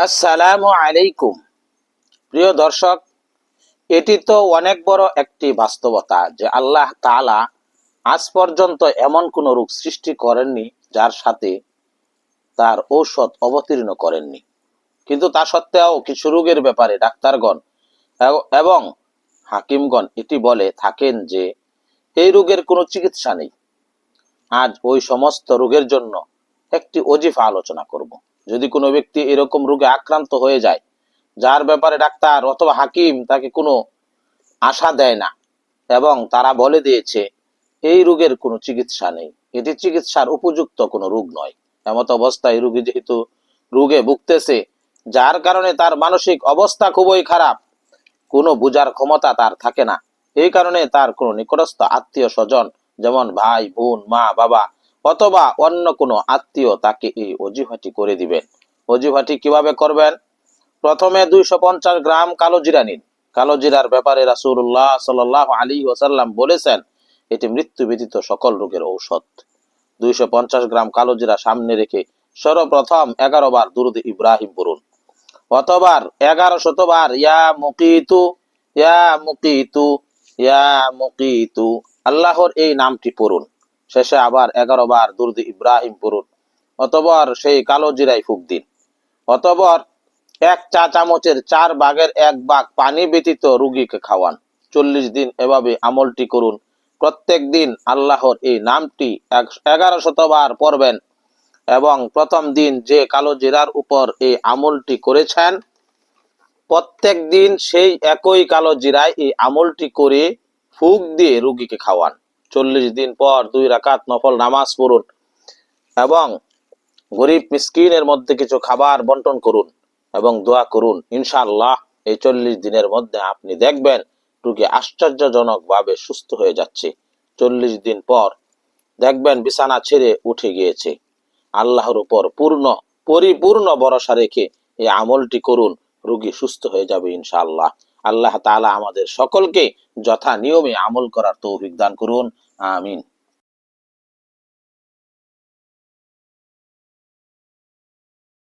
আসসালামু আলাইকুম। প্রিয় দর্শক, এটি তো অনেক বড় একটি বাস্তবতা যে আল্লাহ তাআলা আজ পর্যন্ত এমন কোন রোগ সৃষ্টি করেননি যার সাথে তার ঔষধ অবতীর্ণ করেননি। কিন্তু তা সত্ত্বেও কিছু রোগের ব্যাপারে ডাক্তারগণ এবং হাকিমগণ এটি বলে থাকেন যে এই রোগের কোনো চিকিৎসা নেই। আজ ওই সমস্ত রোগের জন্য একটি ওজিফা আলোচনা করব। যদি কোনো ব্যক্তি এরকম রোগে আক্রান্ত হয়ে যায় যার ব্যাপারে ডাক্তার অথবা হাকিম তাকে কোনো আশা দেয় না এবং তারা বলে দিয়েছে এই রোগের কোনো চিকিৎসা নেই, এটি চিকিৎসার উপযুক্ত কোনো রোগ নয়, এমত অবস্থায় রোগী যেহেতু রোগে ভুগতেছে যার কারণে তার মানসিক অবস্থা খুবই খারাপ, কোনো বোঝার ক্ষমতা তার থাকে না, এই কারণে তার কোনো নিকটস্থ আত্মীয় স্বজন যেমন ভাই বোন মা বাবা অথবা অন্য কোনো আত্মীয় তাকে এই অজিফাটি করে দিবেন। অজিফাটি কিভাবে করবেন? প্রথমে 250 গ্রাম কালো জিরা নিন। কালো জিরার ব্যাপারে রাসূলুল্লাহ সাল্লাল্লাহু আলাইহি ওয়াসাল্লাম বলেছেন এটি মৃত্যু ব্যতীত সকল রোগের ঔষধ। 250 গ্রাম কালো জিরা সামনে রেখে সর্বপ্রথম 11 বার দুরূদ ইব্রাহিম পড়ুন, অথবা 1100 বার ইয়া মুকিতু ইয়া মুকিতু ইয়া মুকিতু আল্লাহর এই নামটি পড়ুন। শেষে আবার 11 বার দুরূদ ইব্রাহিম পড়ুন, অথবা সেই কালো জিরায় ফুঁক দিন, অথবা 1 চা চামচের 4 ভাগের 1 ভাগ পানি ব্যতীত রোগীকে খাওয়ান। 40 দিন এভাবে আমলটি করুন। প্রত্যেক দিন আল্লাহর এই নামটি 1100 বার পড়বেন এবং প্রথম দিন যে কালো জিরার উপর এই আমলটি করেছেন প্রত্যেক দিন সেই একই কালো জিরায় এই আমলটি করে ফুঁক দিয়ে রোগীকে খাওয়ান। 40 দিন পর 2 রাকাত নফল নামাজ পড়ুন এবং গরিব মিসকিনের মধ্যে কিছু খাবার বন্টন করুন এবং দোয়া করুন। ইনশাআল্লাহ এই 40 দিনের মধ্যে আপনি দেখবেন রোগী আশ্চর্যজনক ভাবে সুস্থ হয়ে যাচ্ছে। 40 দিন পর দেখবেন বিছানা ছেড়ে উঠে গিয়েছে। আল্লাহর উপর পরিপূর্ণ ভরসা রেখে এই আমলটি করুন, রোগী সুস্থ হয়ে যাবে ইনশাআল্লাহ। আল্লাহ তাআলা আমাদের সকলকে যথা নিয়মে আমল করার তৌফিক দান করুন। আমিন।